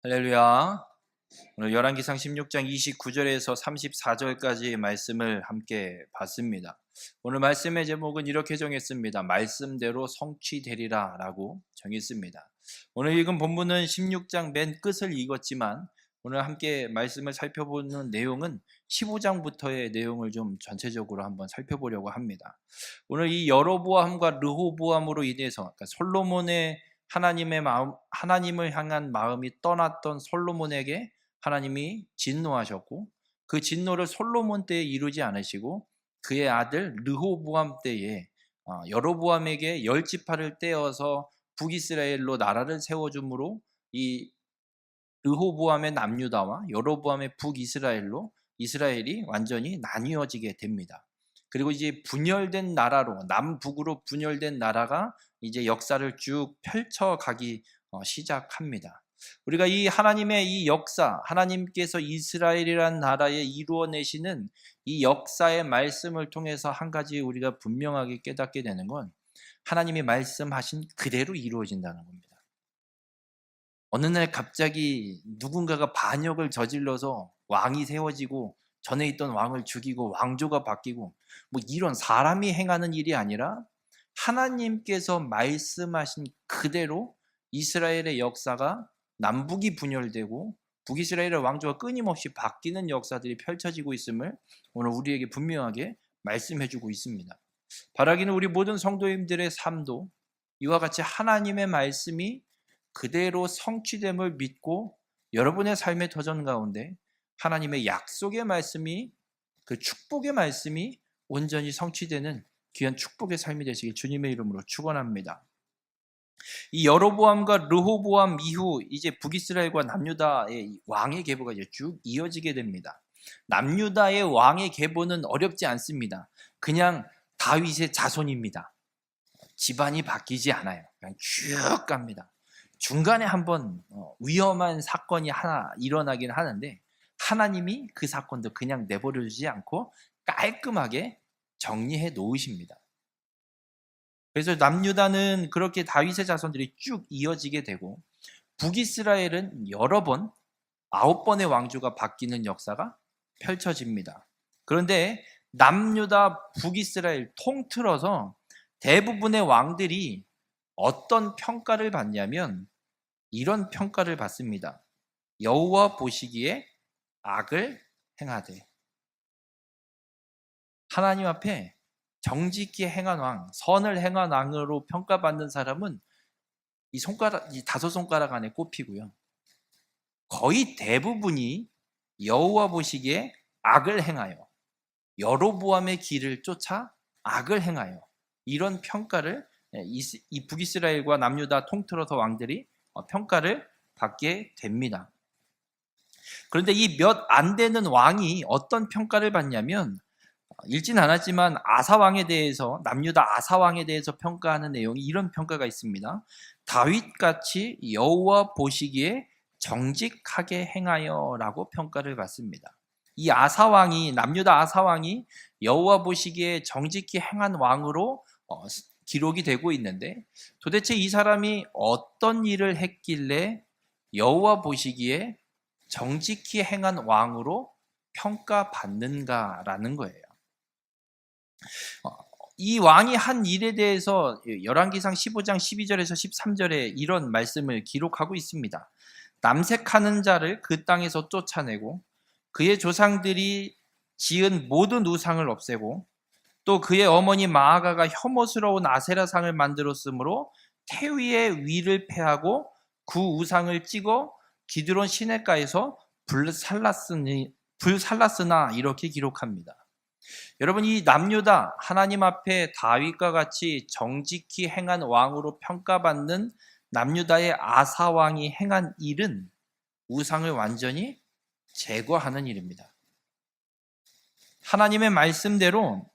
할렐루야. 오늘 열왕기상 16장 29절에서 34절까지의 말씀을 함께 봤습니다. 오늘 말씀의 제목은 이렇게 정했습니다. 말씀대로 성취되리라 라고 정했습니다. 오늘 읽은 본문은 16장 맨 끝을 읽었지만 오늘 함께 말씀을 살펴보는 내용은 15장부터의 내용을 좀 전체적으로 한번 살펴보려고 합니다. 오늘 이 여로보암과 르호보암으로 인해서 그러니까 솔로몬의 하나님을 향한 마음이 떠났던 솔로몬에게 하나님이 진노하셨고, 그 진노를 솔로몬 때에 이루지 않으시고 그의 아들 르호보암 때에 여로보암에게 열 지파를 떼어서 북이스라엘로 나라를 세워줌으로 이 르호보암의 남유다와 여로보암의 북이스라엘로 이스라엘이 완전히 나뉘어지게 됩니다. 그리고 이제 분열된 나라로, 남북으로 분열된 나라가 이제 역사를 쭉 펼쳐가기 시작합니다. 우리가 이 하나님의 이 역사, 하나님께서 이스라엘이라는 나라에 이루어내시는 이 역사의 말씀을 통해서 한 가지 우리가 분명하게 깨닫게 되는 건 하나님이 말씀하신 그대로 이루어진다는 겁니다. 어느 날 갑자기 누군가가 반역을 저질러서 왕이 세워지고 전에 있던 왕을 죽이고 왕조가 바뀌고 뭐 이런 사람이 행하는 일이 아니라 하나님께서 말씀하신 그대로 이스라엘의 역사가 남북이 분열되고 북이스라엘의 왕조가 끊임없이 바뀌는 역사들이 펼쳐지고 있음을 오늘 우리에게 분명하게 말씀해주고 있습니다. 바라기는 우리 모든 성도님들의 삶도 이와 같이 하나님의 말씀이 그대로 성취됨을 믿고 여러분의 삶의 도전 가운데 하나님의 약속의 말씀이, 그 축복의 말씀이 온전히 성취되는 귀한 축복의 삶이 되시길 주님의 이름으로 축원합니다. 이 여로보암과 르호보암 이후 이제 북이스라엘과 남유다의 왕의 계보가 이제 쭉 이어지게 됩니다. 남유다의 왕의 계보는 어렵지 않습니다. 그냥 다윗의 자손입니다. 집안이 바뀌지 않아요. 그냥 쭉 갑니다. 중간에 한번 위험한 사건이 하나 일어나긴 하는데 하나님이 그 사건도 그냥 내버려두지 않고 깔끔하게 정리해 놓으십니다. 그래서 남유다는 그렇게 다윗의 자손들이 쭉 이어지게 되고 북이스라엘은 여러 번 9번의 왕조가 바뀌는 역사가 펼쳐집니다. 그런데 남유다 북이스라엘 통틀어서 대부분의 왕들이 어떤 평가를 받냐면 이런 평가를 받습니다. 여호와 보시기에 악을 행하되. 하나님 앞에 정직히 행한 왕, 선을 행한 왕으로 평가받는 사람은 이 5손가락 안에 꼽히고요. 거의 대부분이 여호와 보시기에 악을 행하여 여로보암의 길을 쫓아 악을 행하여 이런 평가를 이 북이스라엘과 남유다 통틀어서 왕들이 평가를 받게 됩니다. 그런데 이 몇 안 되는 왕이 어떤 평가를 받냐면 읽진 않았지만 아사왕에 대해서 남유다 아사왕에 대해서 평가하는 내용이 이런 평가가 있습니다. 다윗같이 여호와 보시기에 정직하게 행하여라고 평가를 받습니다. 이 아사왕이 남유다 아사왕이 여호와 보시기에 정직히 행한 왕으로 기록이 되고 있는데 도대체 이 사람이 어떤 일을 했길래 여호와 보시기에 정직히 행한 왕으로 평가받는가라는 거예요. 이 왕이 한 일에 대해서 열왕기상 15장 12절에서 13절에 이런 말씀을 기록하고 있습니다. 남색하는 자를 그 땅에서 쫓아내고 그의 조상들이 지은 모든 우상을 없애고 또 그의 어머니 마아가가 혐오스러운 아세라상을 만들었으므로 태위의 위를 패하고 그 우상을 찍어 기드론 시냇가에서 불살랐으나 이렇게 기록합니다. 여러분, 이 남유다 하나님 앞에 다윗과 같이 정직히 행한 왕으로 평가받는 남유다의 아사 왕이 행한 일은 우상을 완전히 제거하는 일입니다. 하나님의 말씀대로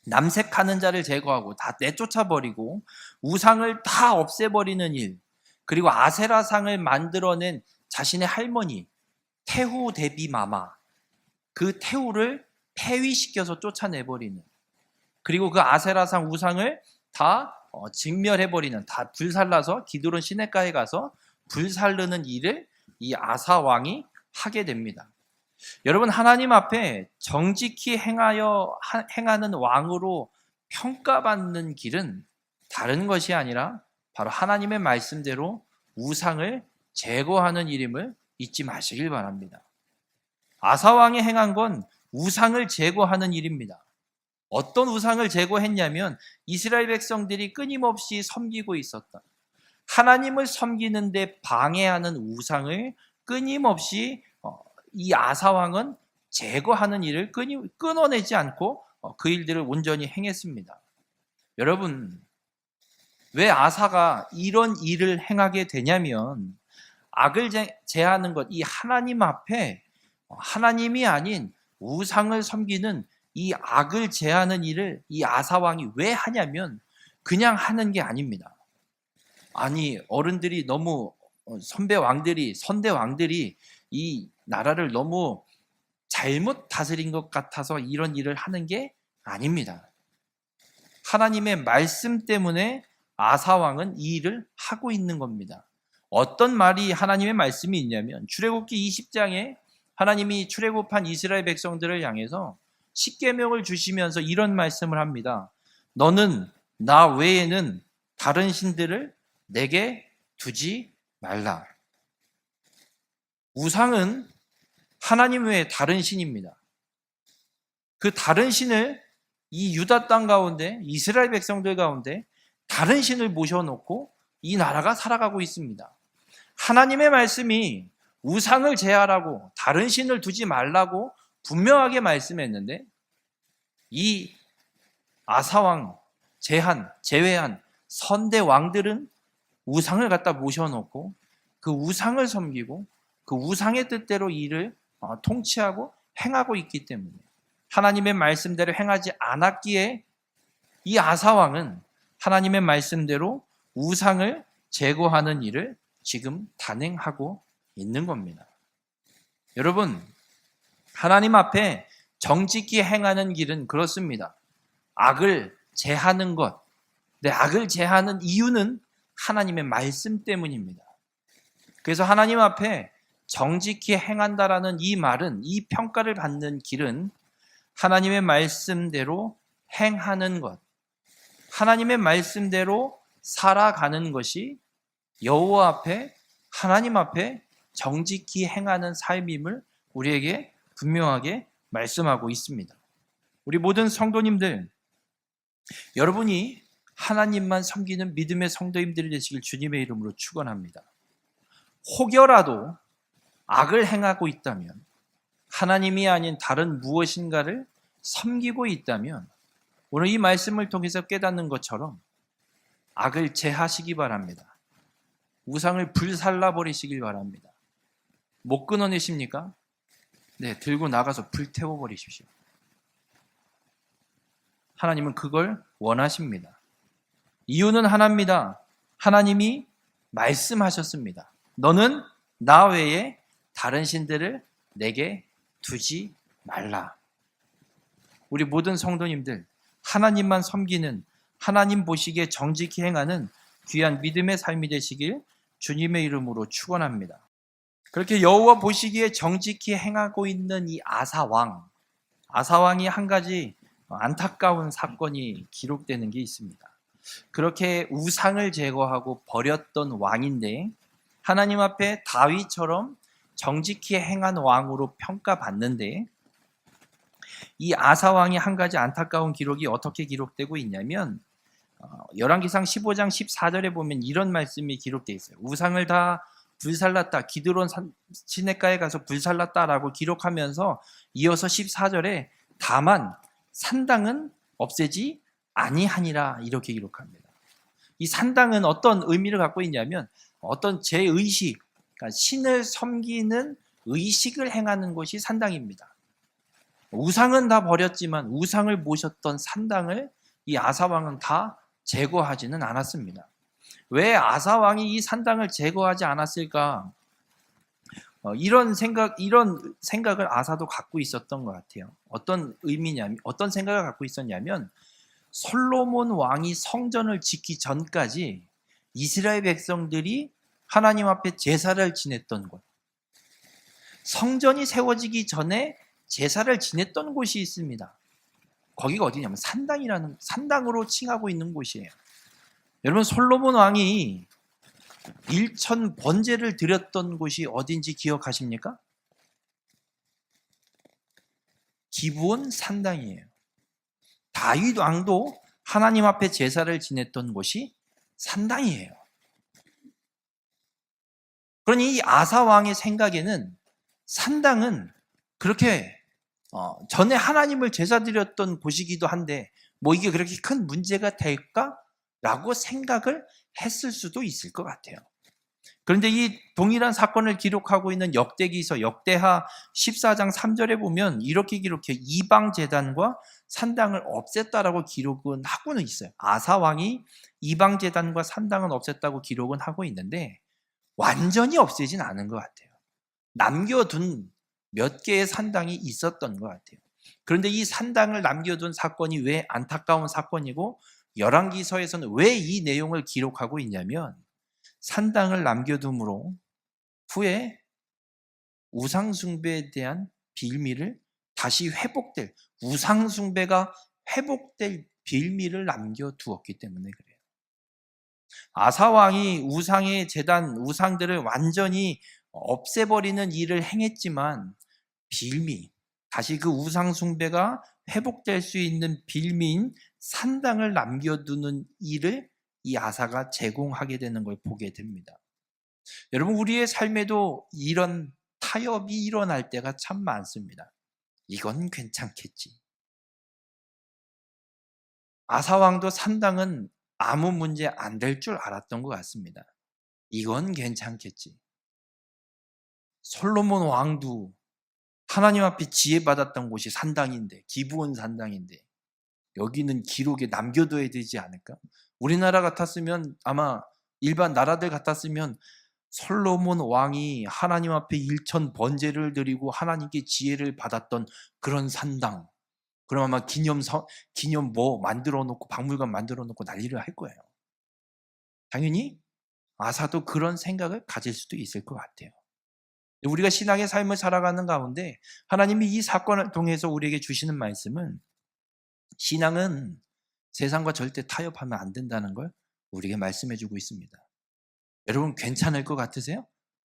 남색하는 자를 제거하고 다 내쫓아버리고 우상을 다 없애버리는 일, 그리고 아세라상을 만들어낸 자신의 할머니 태후 대비 마마, 그 태후를 폐위시켜서 쫓아내버리는, 그리고 그 아세라상 우상을 다 직멸해버리는, 다 불살라서 기드론 시냇가에 가서 불살르는 일을 이 아사 왕이 하게 됩니다. 여러분, 하나님 앞에 정직히 행하는 왕으로 평가받는 길은 다른 것이 아니라 바로 하나님의 말씀대로 우상을 제거하는 일임을 잊지 마시길 바랍니다. 아사 왕이 행한 건 우상을 제거하는 일입니다. 어떤 우상을 제거했냐면 이스라엘 백성들이 끊임없이 섬기고 있었다. 하나님을 섬기는데 방해하는 우상을 끊임없이 이 아사 왕은 제거하는 일을 끊어내지 않고 그 일들을 온전히 행했습니다. 여러분, 왜 아사가 이런 일을 행하게 되냐면 악을 제하는 것, 이 하나님 앞에 하나님이 아닌 우상을 섬기는 이 악을 제하는 일을 이 아사 왕이 왜 하냐면 그냥 하는 게 아닙니다. 아니, 어른들이 너무 선대 왕들이 이 나라를 너무 잘못 다스린 것 같아서 이런 일을 하는 게 아닙니다. 하나님의 말씀 때문에 아사 왕은 이 일을 하고 있는 겁니다. 어떤 말이 하나님의 말씀이 있냐면 출애굽기 20장에 하나님이 출애굽한 이스라엘 백성들을 향해서 십계명을 주시면서 이런 말씀을 합니다. 너는 나 외에는 다른 신들을 내게 두지 말라. 우상은 하나님 외에 다른 신입니다. 그 다른 신을 이 유다 땅 가운데 이스라엘 백성들 가운데 다른 신을 모셔놓고 이 나라가 살아가고 있습니다. 하나님의 말씀이 우상을 제하라고 다른 신을 두지 말라고 분명하게 말씀했는데 이 아사왕 제외한 선대 왕들은 우상을 갖다 모셔놓고 그 우상을 섬기고 그 우상의 뜻대로 일을 통치하고 행하고 있기 때문에 하나님의 말씀대로 행하지 않았기에 이 아사왕은 하나님의 말씀대로 우상을 제거하는 일을 지금 단행하고 있는 겁니다. 여러분, 하나님 앞에 정직히 행하는 길은 그렇습니다. 악을 제하는 것, 악을 제하는 이유는 하나님의 말씀 때문입니다. 그래서 하나님 앞에 정직히 행한다라는 이 말은, 이 평가를 받는 길은 하나님의 말씀대로 행하는 것, 하나님의 말씀대로 살아가는 것이 여호와 앞에, 하나님 앞에 정직히 행하는 삶임을 우리에게 분명하게 말씀하고 있습니다. 우리 모든 성도님들, 여러분이 하나님만 섬기는 믿음의 성도님들이 되시길 주님의 이름으로 축원합니다. 혹여라도 악을 행하고 있다면, 하나님이 아닌 다른 무엇인가를 섬기고 있다면 오늘 이 말씀을 통해서 깨닫는 것처럼 악을 제하시기 바랍니다. 우상을 불살라 버리시길 바랍니다. 못 끊어내십니까? 네, 들고 나가서 불태워 버리십시오. 하나님은 그걸 원하십니다. 이유는 하나입니다. 하나님이 말씀하셨습니다. 너는 나 외에 다른 신들을 내게 두지 말라. 우리 모든 성도님들, 하나님만 섬기는, 하나님 보시기에 정직히 행하는 귀한 믿음의 삶이 되시길 주님의 이름으로 축원합니다. 그렇게 여호와 보시기에 정직히 행하고 있는 이 아사왕이 한 가지 안타까운 사건이 기록되는 게 있습니다. 그렇게 우상을 제거하고 버렸던 왕인데 하나님 앞에 다윗처럼 정직히 행한 왕으로 평가받는데 이 아사왕이 한 가지 안타까운 기록이 어떻게 기록되고 있냐면 열왕기상 15장 14절에 보면 이런 말씀이 기록되어 있어요. 우상을 다 불살랐다. 기드론 시냇가에 가서 불살랐다라고 기록하면서 이어서 14절에 다만 산당은 없애지 아니하니라 이렇게 기록합니다. 이 산당은 어떤 의미를 갖고 있냐면 어떤 제의식, 그러니까 신을 섬기는 의식을 행하는 것이 산당입니다. 우상은 다 버렸지만 우상을 모셨던 산당을 이 아사왕은 다 제거하지는 않았습니다. 왜 아사왕이 이 산당을 제거하지 않았을까? 이런 생각을 아사도 갖고 있었던 것 같아요. 어떤 의미냐면, 어떤 생각을 갖고 있었냐면, 솔로몬 왕이 성전을 짓기 전까지 이스라엘 백성들이 하나님 앞에 제사를 지냈던 것, 성전이 세워지기 전에 제사를 지냈던 곳이 있습니다. 거기가 어디냐면 산당으로 칭하고 있는 곳이에요. 여러분, 솔로몬 왕이 일천 번제를 드렸던 곳이 어딘지 기억하십니까? 기브온 산당이에요. 다윗 왕도 하나님 앞에 제사를 지냈던 곳이 산당이에요. 그러니 이 아사 왕의 생각에는 산당은 그렇게 전에 하나님을 제사 드렸던 곳이기도 한데 뭐 이게 그렇게 큰 문제가 될까라고 생각을 했을 수도 있을 것 같아요. 그런데 이 동일한 사건을 기록하고 있는 역대기서 역대하 14장 3절에 보면 이렇게 기록해 이방 제단과 산당을 없앴다라고 기록은 하고는 있어요. 아사 왕이 이방 제단과 산당은 없앴다고 기록은 하고 있는데 완전히 없애진 않은 것 같아요. 남겨둔 몇 개의 산당이 있었던 것 같아요. 그런데 이 산당을 남겨둔 사건이 왜 안타까운 사건이고 열왕기서에서는 왜 이 내용을 기록하고 있냐면 산당을 남겨둠으로 후에 우상숭배에 대한 빌미를 다시 회복될, 우상숭배가 회복될 빌미를 남겨두었기 때문에 그래요. 아사왕이 우상의 제단, 우상들을 완전히 없애버리는 일을 행했지만 빌미, 다시 그 우상숭배가 회복될 수 있는 빌미인 산당을 남겨두는 일을 이 아사가 제공하게 되는 걸 보게 됩니다. 여러분, 우리의 삶에도 이런 타협이 일어날 때가 참 많습니다. 이건 괜찮겠지. 아사왕도 산당은 아무 문제 안 될 줄 알았던 것 같습니다. 이건 괜찮겠지. 솔로몬 왕도 하나님 앞에 지혜받았던 곳이 산당인데, 기브온 산당인데 여기는 기록에 남겨둬야 되지 않을까? 우리나라 같았으면 아마 일반 나라들 같았으면 솔로몬 왕이 하나님 앞에 일천 번제를 드리고 하나님께 지혜를 받았던 그런 산당, 그럼 아마 기념 뭐 만들어 놓고 박물관 만들어 놓고 난리를 할 거예요. 당연히 아사도 그런 생각을 가질 수도 있을 것 같아요. 우리가 신앙의 삶을 살아가는 가운데 하나님이 이 사건을 통해서 우리에게 주시는 말씀은 신앙은 세상과 절대 타협하면 안 된다는 걸 우리에게 말씀해 주고 있습니다. 여러분, 괜찮을 것 같으세요?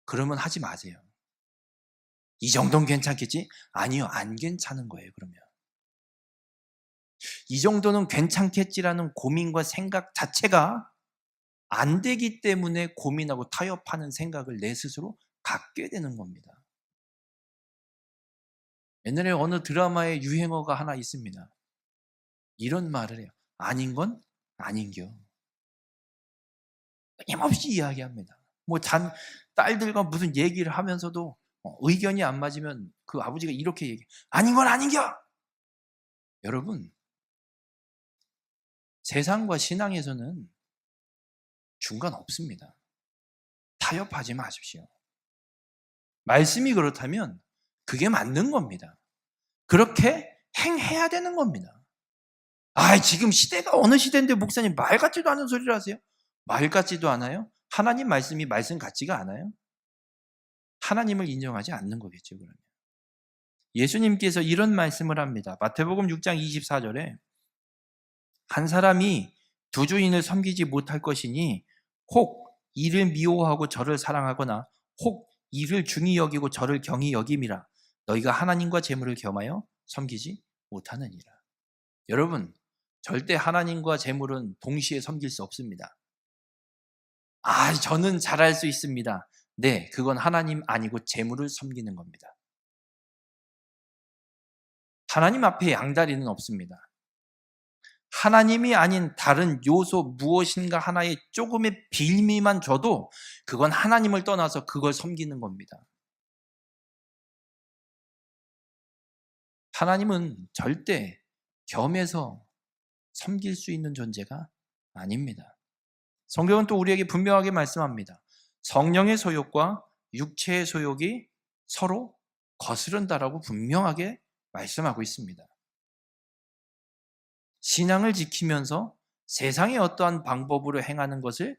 그러면 하지 마세요. 이 정도는 괜찮겠지? 아니요, 안 괜찮은 거예요. 그러면 이 정도는 괜찮겠지라는 고민과 생각 자체가 안 되기 때문에 고민하고 타협하는 생각을 내 스스로 갖게 되는 겁니다. 옛날에 어느 드라마의 유행어가 하나 있습니다. 이런 말을 해요. 아닌 건 아닌겨. 끊임없이 이야기합니다. 뭐 딸들과 무슨 얘기를 하면서도 의견이 안 맞으면 그 아버지가 이렇게 얘기해. 아닌 건 아닌겨. 여러분, 세상과 신앙에서는 중간 없습니다. 타협하지 마십시오. 말씀이 그렇다면 그게 맞는 겁니다. 그렇게 행해야 되는 겁니다. 지금 시대가 어느 시대인데 목사님 말 같지도 않은 소리를 하세요? 말 같지도 않아요? 하나님 말씀이 말씀 같지가 않아요? 하나님을 인정하지 않는 거겠죠, 그러면. 예수님께서 이런 말씀을 합니다. 마태복음 6장 24절에 한 사람이 두 주인을 섬기지 못할 것이니 혹 이를 미워하고 저를 사랑하거나 혹 이를 중히 여기고 저를 경히 여김이라. 너희가 하나님과 재물을 겸하여 섬기지 못하느니라. 여러분, 절대 하나님과 재물은 동시에 섬길 수 없습니다. 저는 잘할 수 있습니다. 네, 그건 하나님 아니고 재물을 섬기는 겁니다. 하나님 앞에 양다리는 없습니다. 하나님이 아닌 다른 요소 무엇인가 하나의 조금의 빌미만 줘도 그건 하나님을 떠나서 그걸 섬기는 겁니다. 하나님은 절대 겸해서 섬길 수 있는 존재가 아닙니다. 성경은 또 우리에게 분명하게 말씀합니다. 성령의 소욕과 육체의 소욕이 서로 거스른다라고 분명하게 말씀하고 있습니다. 신앙을 지키면서 세상의 어떠한 방법으로 행하는 것을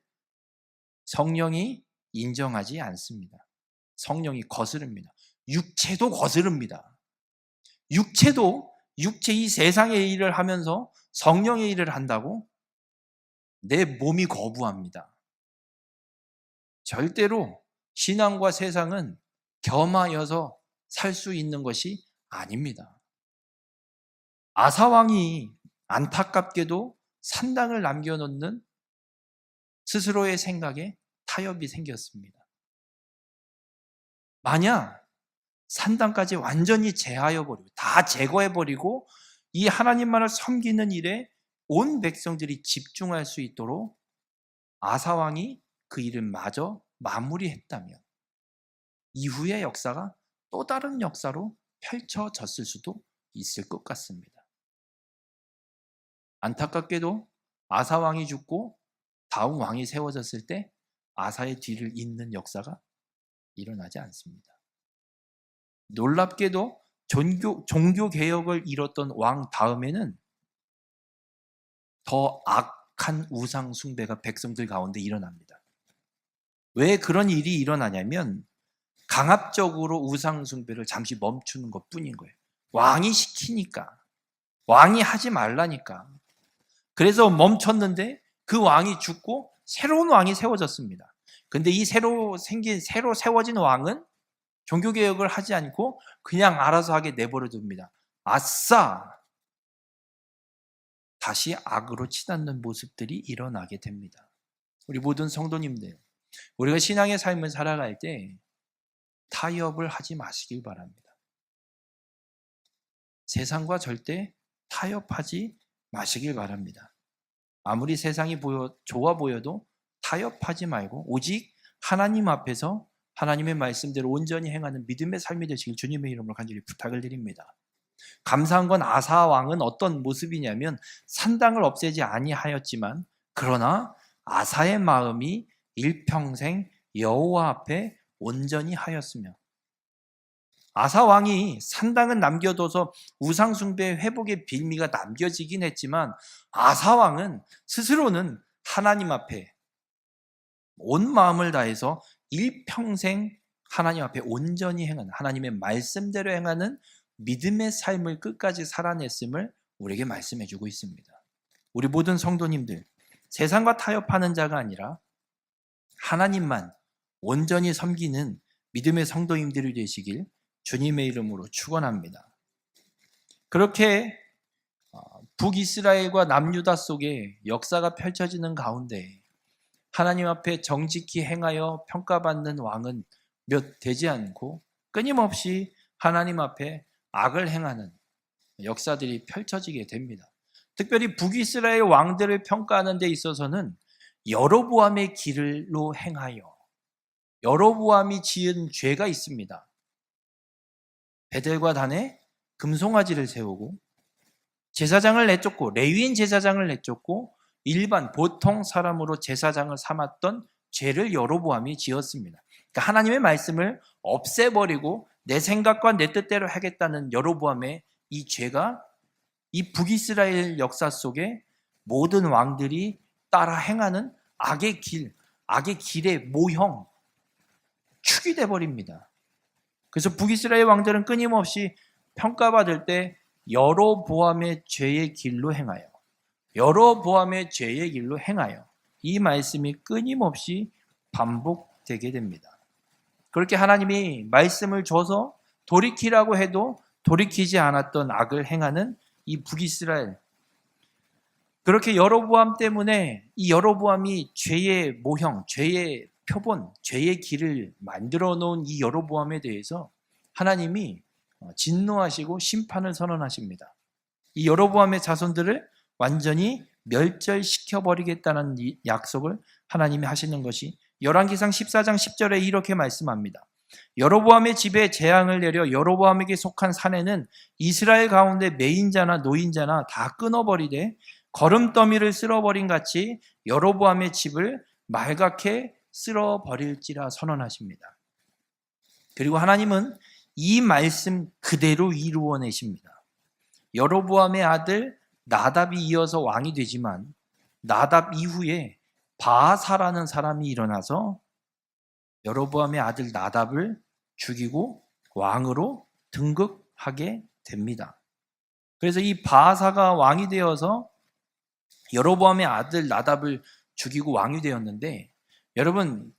성령이 인정하지 않습니다. 성령이 거스릅니다. 육체도 거스릅니다. 육체도 육체 이 세상의 일을 하면서 성령의 일을 한다고 내 몸이 거부합니다. 절대로 신앙과 세상은 겸하여서 살 수 있는 것이 아닙니다. 아사왕이 안타깝게도 산당을 남겨놓는 스스로의 생각에 타협이 생겼습니다. 만약 산당까지 완전히 제하여버리고 다 제거해버리고 이 하나님만을 섬기는 일에 온 백성들이 집중할 수 있도록 아사왕이 그 일을 마저 마무리했다면 이후의 역사가 또 다른 역사로 펼쳐졌을 수도 있을 것 같습니다. 안타깝게도 아사왕이 죽고 다음 왕이 세워졌을 때 아사의 뒤를 잇는 역사가 일어나지 않습니다. 놀랍게도 종교개혁을 이뤘던 왕 다음에는 더 악한 우상 숭배가 백성들 가운데 일어납니다. 왜 그런 일이 일어나냐면 강압적으로 우상 숭배를 잠시 멈추는 것 뿐인 거예요. 왕이 시키니까, 왕이 하지 말라니까. 그래서 멈췄는데 그 왕이 죽고 새로운 왕이 세워졌습니다. 근데 이 새로 세워진 왕은 종교개혁을 하지 않고 그냥 알아서 하게 내버려 둡니다. 아싸! 다시 악으로 치닫는 모습들이 일어나게 됩니다. 우리 모든 성도님들, 우리가 신앙의 삶을 살아갈 때 타협을 하지 마시길 바랍니다. 세상과 절대 타협하지 마시길 바랍니다. 아무리 세상이 좋아 보여도 타협하지 말고 오직 하나님 앞에서 하나님의 말씀대로 온전히 행하는 믿음의 삶이 되시길 주님의 이름으로 간절히 부탁을 드립니다. 감사한 건 아사 왕은 어떤 모습이냐면 산당을 없애지 아니하였지만 그러나 아사의 마음이 일평생 여호와 앞에 온전히 하였으며 아사 왕이 산당은 남겨둬서 우상 숭배 회복의 빌미가 남겨지긴 했지만 아사 왕은 스스로는 하나님 앞에 온 마음을 다해서 일평생 하나님 앞에 온전히 행하는 하나님의 말씀대로 행하는 믿음의 삶을 끝까지 살아냈음을 우리에게 말씀해 주고 있습니다. 우리 모든 성도님들, 세상과 타협하는 자가 아니라 하나님만 온전히 섬기는 믿음의 성도님들이 되시길 주님의 이름으로 축원합니다. 그렇게 북이스라엘과 남유다 속에 역사가 펼쳐지는 가운데 하나님 앞에 정직히 행하여 평가받는 왕은 몇 되지 않고 끊임없이 하나님 앞에 악을 행하는 역사들이 펼쳐지게 됩니다. 특별히 북이스라엘 왕들을 평가하는 데 있어서는 여로보암의 길로 행하여 여로보암이 지은 죄가 있습니다. 베델과 단에 금송아지를 세우고 제사장을 내쫓고 레위인 제사장을 내쫓고 일반 보통 사람으로 제사장을 삼았던 죄를 여로보암이 지었습니다. 그러니까 하나님의 말씀을 없애버리고 내 생각과 내 뜻대로 하겠다는 여로보암의 이 죄가 이 북이스라엘 역사 속에 모든 왕들이 따라 행하는 악의 길의 모형, 축이 돼버립니다. 그래서 북이스라엘 왕들은 끊임없이 평가받을 때 여로보암의 죄의 길로 행하여 여로보암의 죄의 길로 행하여 이 말씀이 끊임없이 반복되게 됩니다. 그렇게 하나님이 말씀을 줘서 돌이키라고 해도 돌이키지 않았던 악을 행하는 이 북이스라엘, 그렇게 여로보암 때문에 이 여로보암이 죄의 모형, 죄의 표본, 죄의 길을 만들어 놓은 이 여로보암에 대해서 하나님이 진노하시고 심판을 선언하십니다. 이 여로보암의 자손들을 완전히 멸절시켜 버리겠다는 약속을 하나님이 하시는 것이 열왕기상 14장 10절에 이렇게 말씀합니다. 여로보암의 집에 재앙을 내려 여로보암에게 속한 산에는 이스라엘 가운데 매인자나 노인자나 다 끊어버리되 거름더미를 쓸어버린 같이 여로보암의 집을 말갛게 쓸어버릴지라 선언하십니다. 그리고 하나님은 이 말씀 그대로 이루어내십니다. 여로보암의 아들 나답이 이어서 왕이 되지만 나답 이후에 바아사라는 사람이 일어나서 여로보암의 아들 나답을 죽이고 왕으로 등극하게 됩니다. 그래서 이 바하사가 왕이 되어서 여로보암의 아들 나답을 죽이고 왕이 되었는데, 여러분,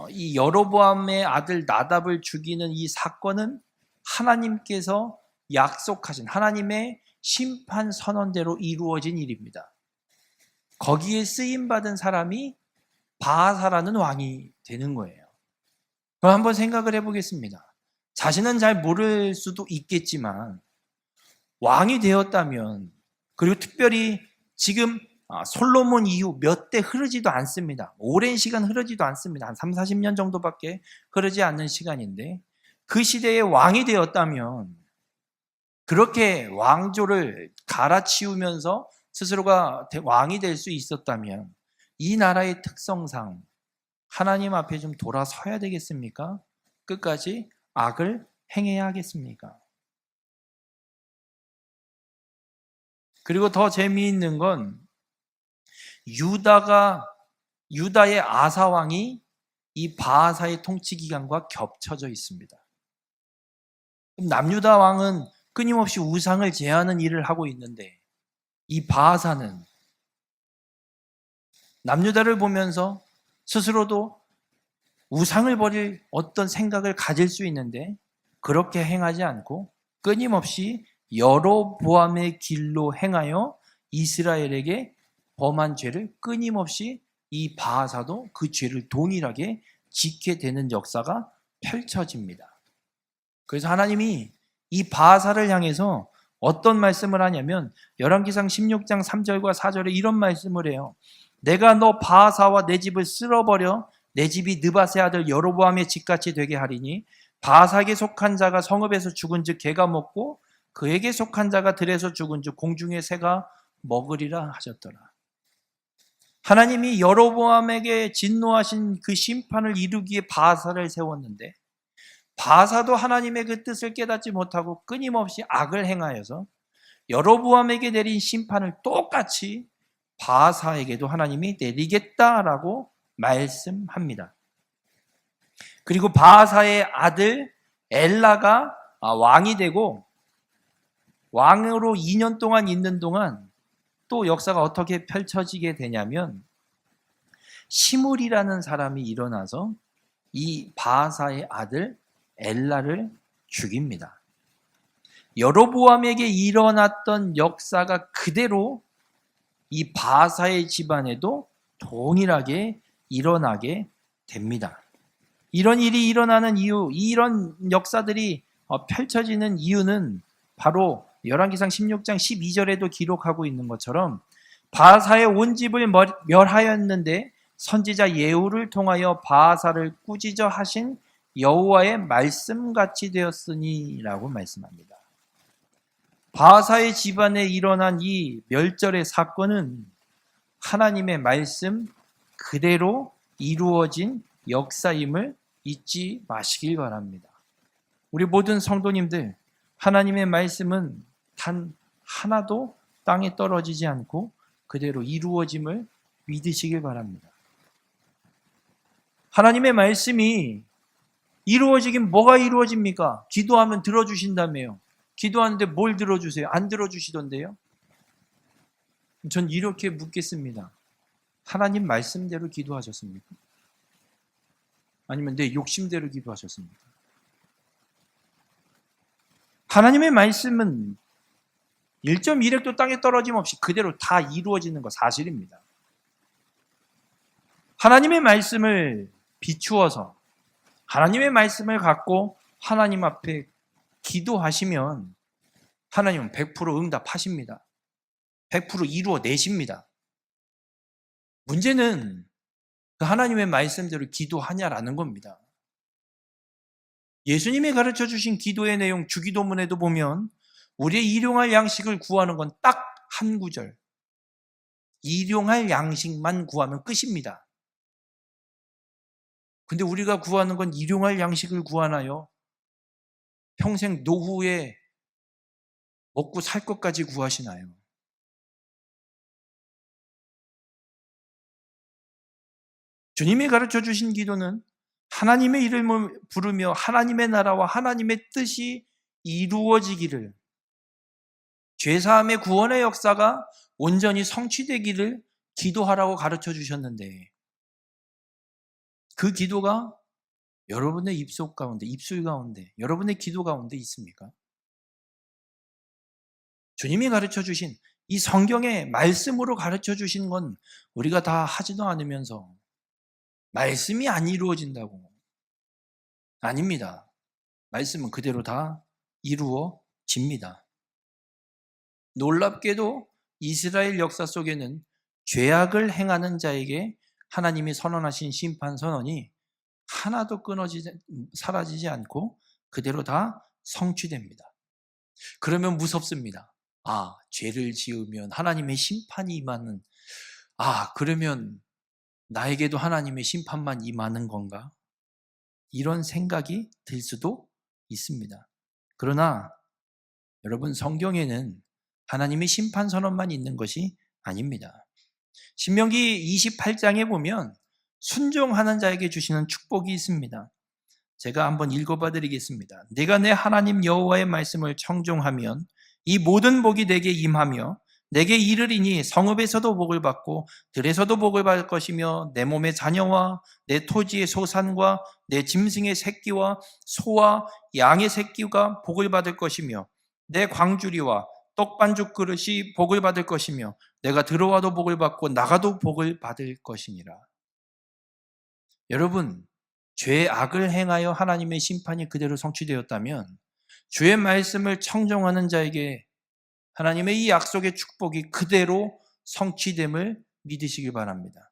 이 여로보암의 아들 나답을 죽이는 이 사건은 하나님께서 약속하신 하나님의 심판 선언대로 이루어진 일입니다. 거기에 쓰임받은 사람이 바하사라는 왕이 되는 거예요. 그럼 한번 생각을 해보겠습니다. 자신은 잘 모를 수도 있겠지만 왕이 되었다면, 그리고 특별히 지금 솔로몬 이후 몇 대 흐르지도 않습니다. 오랜 시간 흐르지도 않습니다. 한 3, 40년 정도밖에 흐르지 않는 시간인데, 그 시대에 왕이 되었다면, 그렇게 왕조를 갈아치우면서 스스로가 왕이 될 수 있었다면, 이 나라의 특성상 하나님 앞에 좀 돌아서야 되겠습니까? 끝까지 악을 행해야 하겠습니까? 그리고 더 재미있는 건 유다의 아사 왕이 이 바하사의 통치 기간과 겹쳐져 있습니다. 남유다 왕은 끊임없이 우상을 제하는 일을 하고 있는데, 이 바하사는 남유다를 보면서 스스로도 우상을 버릴 어떤 생각을 가질 수 있는데 그렇게 행하지 않고 끊임없이 여로보암의 길로 행하여 이스라엘에게 범한 죄를 끊임없이 이 바하사도 그 죄를 동일하게 짓게 되는 역사가 펼쳐집니다. 그래서 하나님이 이 바하사를 향해서 어떤 말씀을 하냐면 열왕기상 16장 3절과 4절에 이런 말씀을 해요. 내가 너 바하사와 내 집을 쓸어버려 내 집이 느밧의 아들 여로보암의 집같이 되게 하리니 바하사에게 속한 자가 성읍에서 죽은 즉 개가 먹고 그에게 속한 자가 들에서 죽은 즉 공중의 새가 먹으리라 하셨더라. 하나님이 여로보암에게 진노하신 그 심판을 이루기에 바하사를 세웠는데, 바하사도 하나님의 그 뜻을 깨닫지 못하고 끊임없이 악을 행하여서 여로보암에게 내린 심판을 똑같이 바하사에게도 하나님이 내리겠다라고 말씀합니다. 그리고 바하사의 아들 엘라가 왕이 되고 왕으로 2년 동안 있는 동안 또 역사가 어떻게 펼쳐지게 되냐면, 시므리라는 사람이 일어나서 이 바하사의 아들 엘라를 죽입니다. 여로보암에게 일어났던 역사가 그대로 이 바하사의 집안에도 동일하게 일어나게 됩니다. 이런 일이 일어나는 이유, 이런 역사들이 펼쳐지는 이유는 바로 열왕기상 16장 12절에도 기록하고 있는 것처럼 바하사의 온 집을 멸하였는데 선지자 예후를 통하여 바하사를 꾸짖어 하신 여호와의 말씀같이 되었으니라고 말씀합니다. 바하사의 집안에 일어난 이 멸절의 사건은 하나님의 말씀 그대로 이루어진 역사임을 잊지 마시길 바랍니다. 우리 모든 성도님들, 하나님의 말씀은 단 하나도 땅에 떨어지지 않고 그대로 이루어짐을 믿으시길 바랍니다. 하나님의 말씀이 이루어지긴 뭐가 이루어집니까? 기도하면 들어주신다며요. 기도하는데 뭘 들어주세요? 안 들어주시던데요? 전 이렇게 묻겠습니다. 하나님 말씀대로 기도하셨습니까? 아니면 내 욕심대로 기도하셨습니까? 하나님의 말씀은 1.1획도 땅에 떨어짐 없이 그대로 다 이루어지는 거 사실입니다. 하나님의 말씀을 비추어서 하나님의 말씀을 갖고 하나님 앞에 기도하시면 하나님은 100% 응답하십니다. 100% 이루어내십니다. 문제는 그 하나님의 말씀대로 기도하냐라는 겁니다. 예수님이 가르쳐 주신 기도의 내용 주기도문에도 보면 우리의 일용할 양식을 구하는 건 딱 한 구절. 일용할 양식만 구하면 끝입니다. 근데 우리가 구하는 건 일용할 양식을 구하나요? 평생 노후에 먹고 살 것까지 구하시나요? 주님이 가르쳐 주신 기도는 하나님의 이름을 부르며 하나님의 나라와 하나님의 뜻이 이루어지기를, 죄사함의 구원의 역사가 온전히 성취되기를 기도하라고 가르쳐 주셨는데, 그 기도가 여러분의 입술 가운데, 여러분의 기도 가운데 있습니까? 주님이 가르쳐 주신 이 성경의 말씀으로 가르쳐 주신 건 우리가 다 하지도 않으면서 말씀이 안 이루어진다고. 아닙니다. 말씀은 그대로 다 이루어집니다. 놀랍게도 이스라엘 역사 속에는 죄악을 행하는 자에게 하나님이 선언하신 심판 선언이 하나도 사라지지 않고 그대로 다 성취됩니다. 그러면 무섭습니다. 죄를 지으면 하나님의 심판이 임하는, 그러면 나에게도 하나님의 심판만 임하는 건가? 이런 생각이 들 수도 있습니다. 그러나 여러분, 성경에는 하나님의 심판 선언만 있는 것이 아닙니다. 신명기 28장에 보면 순종하는 자에게 주시는 축복이 있습니다. 제가 한번 읽어봐 드리겠습니다. 내가 내 하나님 여호와의 말씀을 청종하면 이 모든 복이 내게 임하며 내게 이르리니 성읍에서도 복을 받고 들에서도 복을 받을 것이며 내 몸의 자녀와 내 토지의 소산과 내 짐승의 새끼와 소와 양의 새끼가 복을 받을 것이며 내 광주리와 떡반죽 그릇이 복을 받을 것이며 내가 들어와도 복을 받고 나가도 복을 받을 것이니라. 여러분, 죄악을 행하여 하나님의 심판이 그대로 성취되었다면 주의 말씀을 청종하는 자에게 하나님의 이 약속의 축복이 그대로 성취됨을 믿으시길 바랍니다.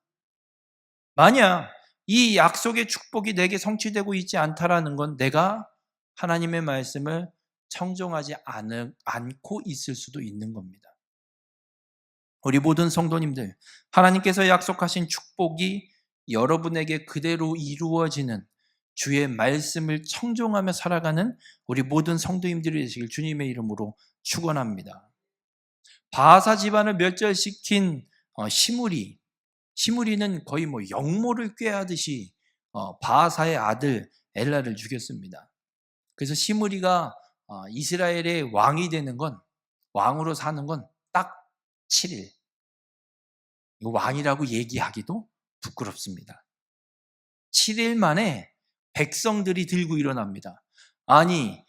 만약 이 약속의 축복이 내게 성취되고 있지 않다라는 건 내가 하나님의 말씀을 청종하지 않고 있을 수도 있는 겁니다. 우리 모든 성도님들, 하나님께서 약속하신 축복이 여러분에게 그대로 이루어지는 주의 말씀을 청종하며 살아가는 우리 모든 성도님들이 되시길 주님의 이름으로 축원합니다. 바하사 집안을 멸절시킨 시므리는 거의 영모를 꾀하듯이 바하사의 아들 엘라를 죽였습니다. 그래서 시므리가 이스라엘의 왕이 되는 건, 왕으로 사는 건 딱 7일. 이거 왕이라고 얘기하기도 부끄럽습니다. 7일 만에 백성들이 들고 일어납니다. 아니,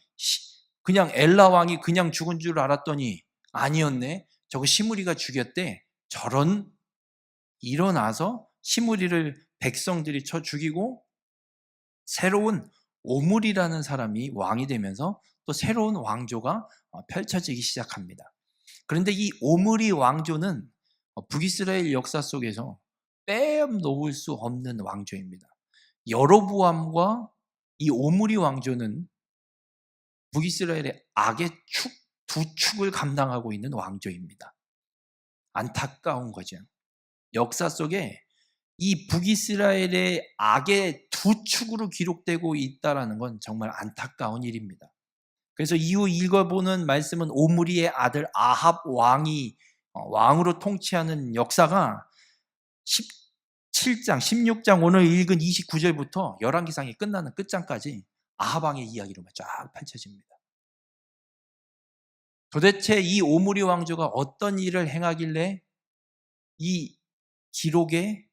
그냥 엘라 왕이 그냥 죽은 줄 알았더니 아니었네. 저거 시므리가 죽였대. 저런. 일어나서 시므리를 백성들이 쳐 죽이고 새로운 오므리라는 사람이 왕이 되면서 또 새로운 왕조가 펼쳐지기 시작합니다. 그런데 이 오므리 왕조는 북이스라엘 역사 속에서 빼놓을 수 없는 왕조입니다. 여로보암과 이 오므리 왕조는 북이스라엘의 악의 두 축을 감당하고 있는 왕조입니다. 안타까운 거죠. 역사 속에 이 북이스라엘의 악의 두 축으로 기록되고 있다는 건 정말 안타까운 일입니다. 그래서 이후 읽어보는 말씀은 오므리의 아들 아합 왕이 왕으로 통치하는 역사가 17장, 16장 오늘 읽은 29절부터 열왕기상이 끝나는 끝장까지 아합 왕의 이야기로 쫙 펼쳐집니다. 도대체 이 오므리 왕조가 어떤 일을 행하길래 이 기록에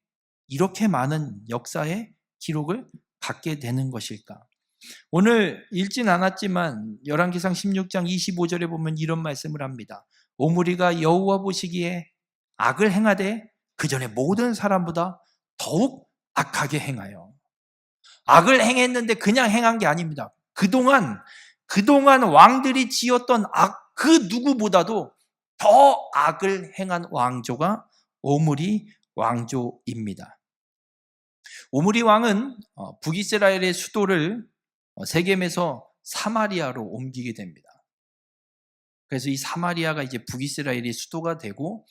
이렇게 많은 역사의 기록을 갖게 되는 것일까? 오늘 읽진 않았지만 열왕기상 16장 25절에 보면 이런 말씀을 합니다. 오므리가 여호와 보시기에 악을 행하되 그 전에 모든 사람보다 더욱 악하게 행하여. 악을 행했는데 그냥 행한 게 아닙니다. 그동안 왕들이 지었던 그 누구보다도 더 악을 행한 왕조가 오므리 왕조입니다. 오므리 왕은 북이스라엘의 수도를 세겜에서 사마리아로 옮기게 됩니다. 그래서 이 사마리아가 이제 북이스라엘의 수도가 되고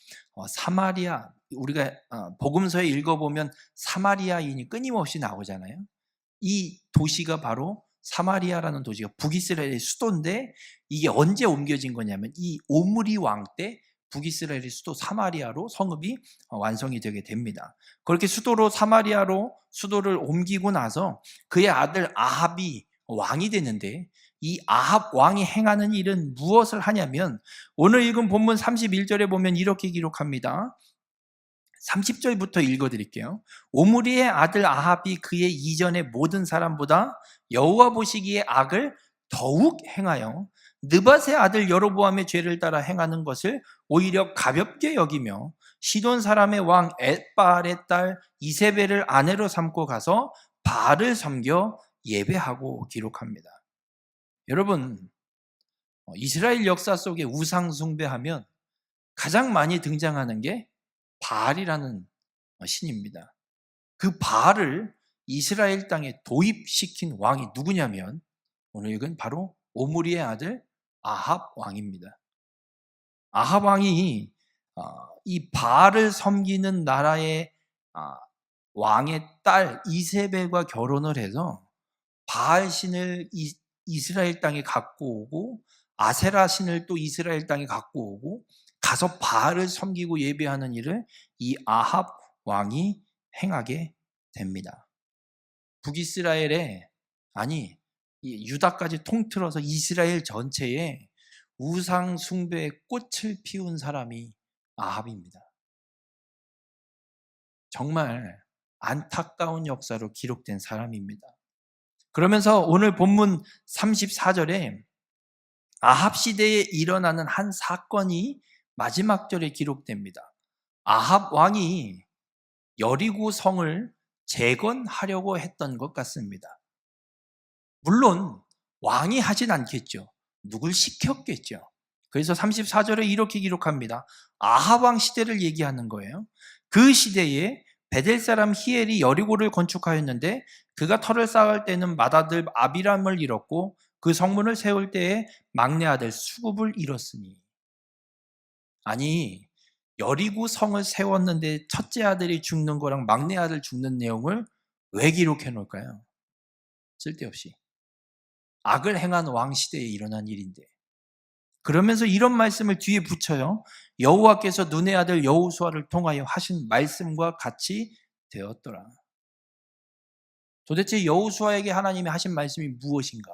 사마리아, 우리가 복음서에 읽어보면 사마리아인이 끊임없이 나오잖아요. 이 도시가 바로 사마리아라는 도시가 북이스라엘의 수도인데 이게 언제 옮겨진 거냐면 이 오므리 왕 때 북이스라엘의 수도 사마리아로 성읍이 완성이 되게 됩니다. 그렇게 수도로 사마리아로 수도를 옮기고 나서 그의 아들 아합이 왕이 되는데, 이 아합 왕이 행하는 일은 무엇을 하냐면 오늘 읽은 본문 31절에 보면 이렇게 기록합니다. 30절부터 읽어드릴게요. 오므리의 아들 아합이 그의 이전의 모든 사람보다 여호와 보시기에 악을 더욱 행하여 느밧의 아들 여로보암의 죄를 따라 행하는 것을 오히려 가볍게 여기며 시돈 사람의 왕 엣바알의 딸 이세벨을 아내로 삼고 가서 바알을 섬겨 예배하고 기록합니다. 여러분, 이스라엘 역사 속에 우상 숭배하면 가장 많이 등장하는 게 바알이라는 신입니다. 그 바알을 이스라엘 땅에 도입시킨 왕이 누구냐면 오늘 읽은 바로 오므리의 아들 아합 왕입니다. 아합 왕이 이 바알을 섬기는 나라의 왕의 딸 이세벨과 결혼을 해서 바알 신을 이스라엘 땅에 갖고 오고 아세라 신을 또 이스라엘 땅에 갖고 오고 가서 바알을 섬기고 예배하는 일을 이 아합 왕이 행하게 됩니다. 북이스라엘에, 아니 유다까지 통틀어서 이스라엘 전체에 우상 숭배의 꽃을 피운 사람이 아합입니다. 정말 안타까운 역사로 기록된 사람입니다. 그러면서 오늘 본문 34절에 아합 시대에 일어나는 한 사건이 마지막 절에 기록됩니다. 아합 왕이 여리고 성을 재건하려고 했던 것 같습니다. 물론 왕이 하진 않겠죠. 누굴 시켰겠죠. 그래서 34절에 이렇게 기록합니다. 아합 왕 시대를 얘기하는 거예요. 그 시대에 베델 사람 히엘이 여리고를 건축하였는데 그가 터를 쌓을 때는 맏아들 아비람을 잃었고 그 성문을 세울 때에 막내 아들 수굽을 잃었으니. 아니, 여리고 성을 세웠는데 첫째 아들이 죽는 거랑 막내 아들 죽는 내용을 왜 기록해 놓을까요? 쓸데없이. 악을 행한 왕 시대에 일어난 일인데. 그러면서 이런 말씀을 뒤에 붙여요. 여호와께서 눈의 아들 여호수아를 통하여 하신 말씀과 같이 되었더라. 도대체 여호수아에게 하나님이 하신 말씀이 무엇인가?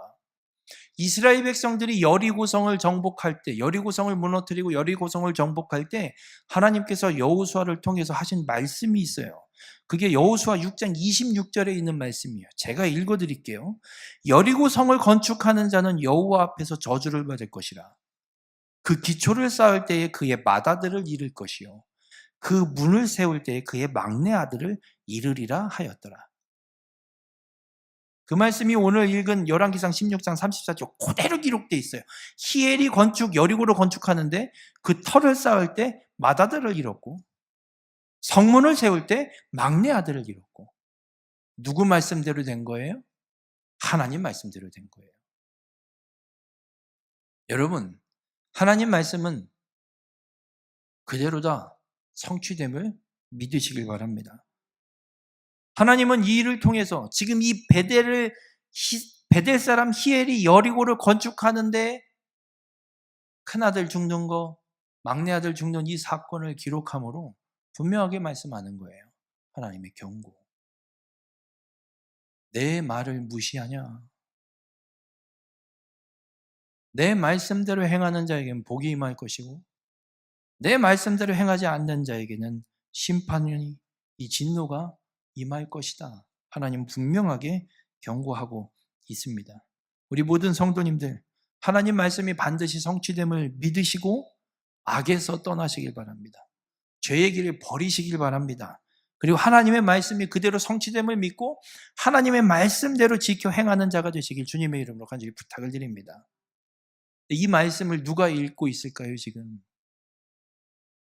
이스라엘 백성들이 여리고성을 정복할 때, 여리고성을 무너뜨리고 여리고성을 정복할 때 하나님께서 여호수아를 통해서 하신 말씀이 있어요. 그게 여호수아 6장 26절에 있는 말씀이에요. 제가 읽어드릴게요. 여리고성을 건축하는 자는 여호와 앞에서 저주를 받을 것이라. 그 기초를 쌓을 때에 그의 맏아들을 잃을 것이요 그 문을 세울 때에 그의 막내 아들을 잃으리라 하였더라. 그 말씀이 오늘 읽은 열왕기상 16장 34절 그대로 기록되어 있어요. 히엘이 여리고를 건축하는데 그 터를 쌓을 때 맏아들을 잃었고 성문을 세울 때 막내 아들을 잃었고. 누구 말씀대로 된 거예요? 하나님 말씀대로 된 거예요. 여러분, 하나님 말씀은 그대로 다 성취됨을 믿으시길 바랍니다. 하나님은 이 일을 통해서 지금 이 베델 사람 히엘이 여리고를 건축하는데 큰아들 죽는 거, 막내 아들 죽는 이 사건을 기록함으로 분명하게 말씀하는 거예요. 하나님의 경고. 내 말을 무시하냐? 내 말씀대로 행하는 자에게는 복이 임할 것이고 내 말씀대로 행하지 않는 자에게는 심판이, 이 진노가 임할 것이다. 하나님 분명하게 경고하고 있습니다. 우리 모든 성도님들, 하나님 말씀이 반드시 성취됨을 믿으시고 악에서 떠나시길 바랍니다. 죄의 길을 버리시길 바랍니다. 그리고 하나님의 말씀이 그대로 성취됨을 믿고 하나님의 말씀대로 지켜 행하는 자가 되시길 주님의 이름으로 간절히 부탁을 드립니다. 이 말씀을 누가 읽고 있을까요, 지금?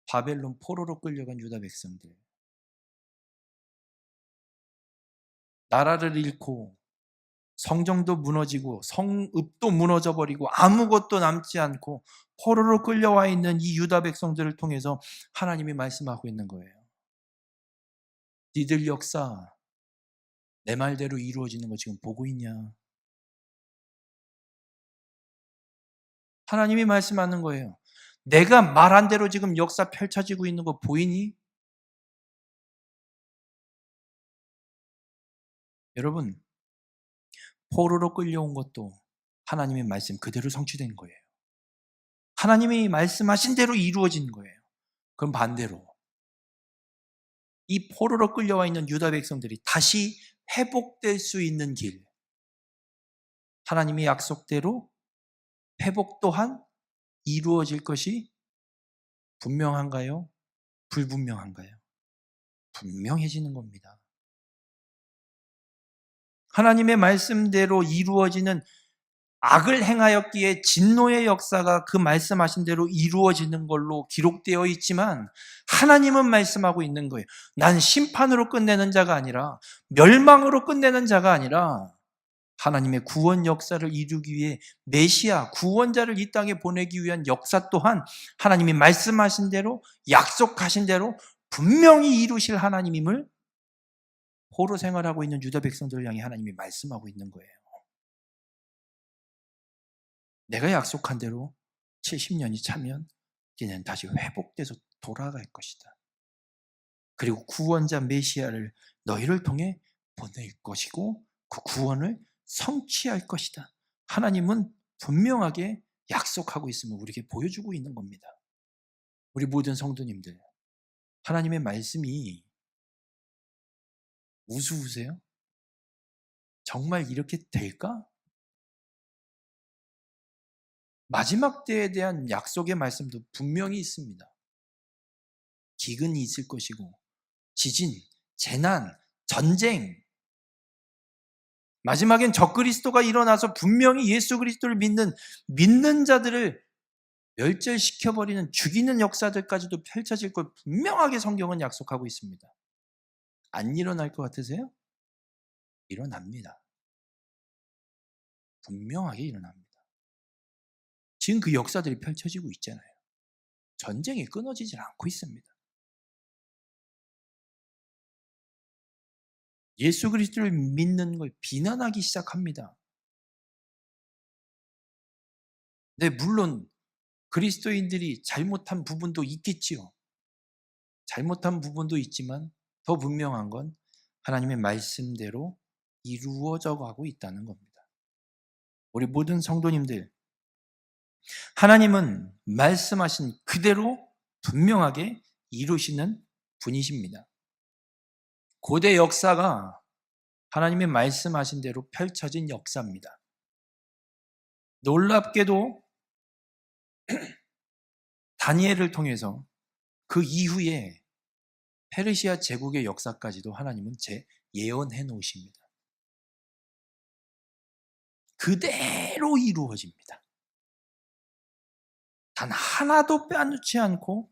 바벨론 포로로 끌려간 유다 백성들. 나라를 잃고 성정도 무너지고 성읍도 무너져버리고 아무것도 남지 않고 포로로 끌려와 있는 이 유다 백성들을 통해서 하나님이 말씀하고 있는 거예요. 니들 역사 내 말대로 이루어지는 거 지금 보고 있냐? 하나님이 말씀하는 거예요. 내가 말한 대로 지금 역사 펼쳐지고 있는 거 보이니? 여러분, 포로로 끌려온 것도 하나님의 말씀 그대로 성취된 거예요. 하나님이 말씀하신 대로 이루어진 거예요. 그럼 반대로 이 포로로 끌려와 있는 유다 백성들이 다시 회복될 수 있는 길, 하나님의 약속대로 회복 또한 이루어질 것이 분명한가요? 불분명한가요? 분명해지는 겁니다. 하나님의 말씀대로 이루어지는, 악을 행하였기에 진노의 역사가 그 말씀하신 대로 이루어지는 걸로 기록되어 있지만, 하나님은 말씀하고 있는 거예요. 난 심판으로 끝내는 자가 아니라, 멸망으로 끝내는 자가 아니라 하나님의 구원 역사를 이루기 위해 메시아 구원자를 이 땅에 보내기 위한 역사 또한 하나님이 말씀하신 대로, 약속하신 대로 분명히 이루실 하나님임을 포로 생활하고 있는 유다 백성들을 향해 하나님이 말씀하고 있는 거예요. 내가 약속한 대로 70년이 차면 이제는 다시 회복돼서 돌아갈 것이다. 그리고 구원자 메시아를 너희를 통해 보낼 것이고 그 구원을 성취할 것이다. 하나님은 분명하게 약속하고 있음을 우리에게 보여주고 있는 겁니다. 우리 모든 성도님들, 하나님의 말씀이 우스우세요? 정말 이렇게 될까? 마지막 때에 대한 약속의 말씀도 분명히 있습니다. 기근이 있을 것이고, 지진, 재난, 전쟁, 마지막엔 적그리스도가 일어나서 분명히 예수 그리스도를 믿는 자들을 멸절시켜버리는, 죽이는 역사들까지도 펼쳐질 걸 분명하게 성경은 약속하고 있습니다. 안 일어날 것 같으세요? 일어납니다. 분명하게 일어납니다. 지금 그 역사들이 펼쳐지고 있잖아요. 전쟁이 끊어지질 않고 있습니다. 예수 그리스도를 믿는 걸 비난하기 시작합니다. 네, 물론 그리스도인들이 잘못한 부분도 있겠지요. 잘못한 부분도 있지만 더 분명한 건 하나님의 말씀대로 이루어져 가고 있다는 겁니다. 우리 모든 성도님들, 하나님은 말씀하신 그대로 분명하게 이루시는 분이십니다. 고대 역사가 하나님의 말씀하신 대로 펼쳐진 역사입니다. 놀랍게도 다니엘을 통해서 그 이후에 페르시아 제국의 역사까지도 하나님은 예언해 놓으십니다. 그대로 이루어집니다. 단 하나도 빼놓지 않고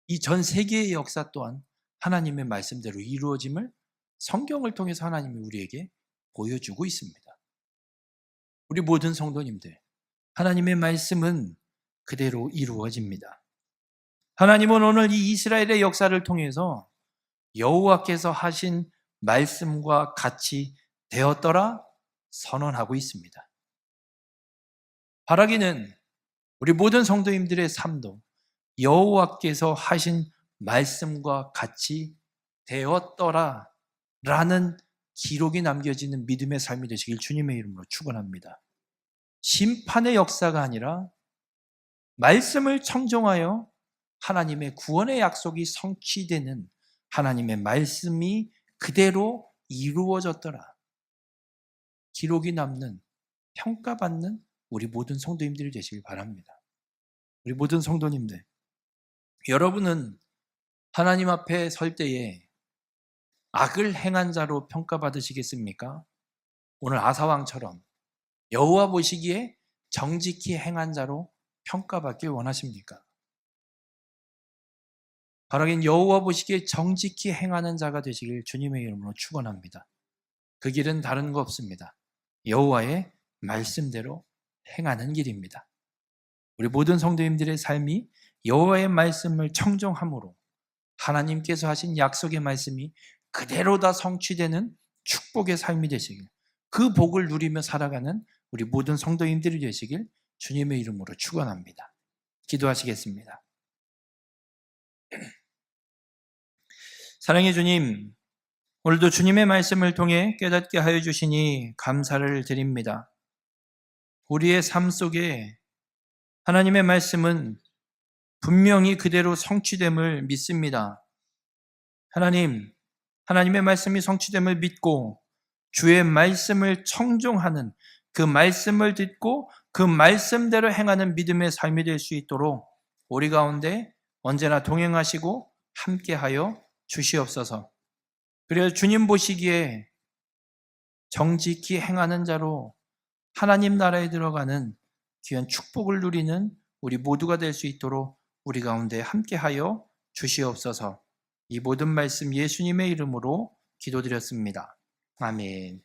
이 전 세계의 역사 또한 하나님의 말씀대로 이루어짐을 성경을 통해서 하나님이 우리에게 보여주고 있습니다. 우리 모든 성도님들, 하나님의 말씀은 그대로 이루어집니다. 하나님은 오늘 이 이스라엘의 역사를 통해서 여호와께서 하신 말씀과 같이 되었더라 선언하고 있습니다. 바라기는 우리 모든 성도님들의 삶도 여호와께서 하신 말씀과 같이 되었더라 라는 기록이 남겨지는 믿음의 삶이 되시길 주님의 이름으로 축원합니다. 심판의 역사가 아니라 말씀을 청정하여 하나님의 구원의 약속이 성취되는, 하나님의 말씀이 그대로 이루어졌더라, 기록이 남는, 평가받는 우리 모든 성도님들이 되시길 바랍니다. 우리 모든 성도님들, 여러분은 하나님 앞에 설 때에 악을 행한 자로 평가받으시겠습니까? 오늘 아사왕처럼 여호와 보시기에 정직히 행한 자로 평가받길 원하십니까? 바라긴 여호와 보시기에 정직히 행하는 자가 되시길 주님의 이름으로 축원합니다. 그 길은 다른 거 없습니다. 여호와의 말씀대로 행하는 길입니다. 우리 모든 성도님들의 삶이 여호와의 말씀을 청정함으로 하나님께서 하신 약속의 말씀이 그대로 다 성취되는 축복의 삶이 되시길, 그 복을 누리며 살아가는 우리 모든 성도님들이 되시길 주님의 이름으로 축원합니다. 기도하시겠습니다. 사랑의 주님, 오늘도 주님의 말씀을 통해 깨닫게 하여 주시니 감사를 드립니다. 우리의 삶 속에 하나님의 말씀은 분명히 그대로 성취됨을 믿습니다. 하나님의 말씀이 성취됨을 믿고 주의 말씀을 청종하는, 그 말씀을 듣고 그 말씀대로 행하는 믿음의 삶이 될 수 있도록 우리 가운데 언제나 동행하시고 함께하여 주시옵소서. 그래서 주님 보시기에 정직히 행하는 자로 하나님 나라에 들어가는 귀한 축복을 누리는 우리 모두가 될 수 있도록 우리 가운데 함께하여 주시옵소서. 이 모든 말씀 예수님의 이름으로 기도드렸습니다. 아멘.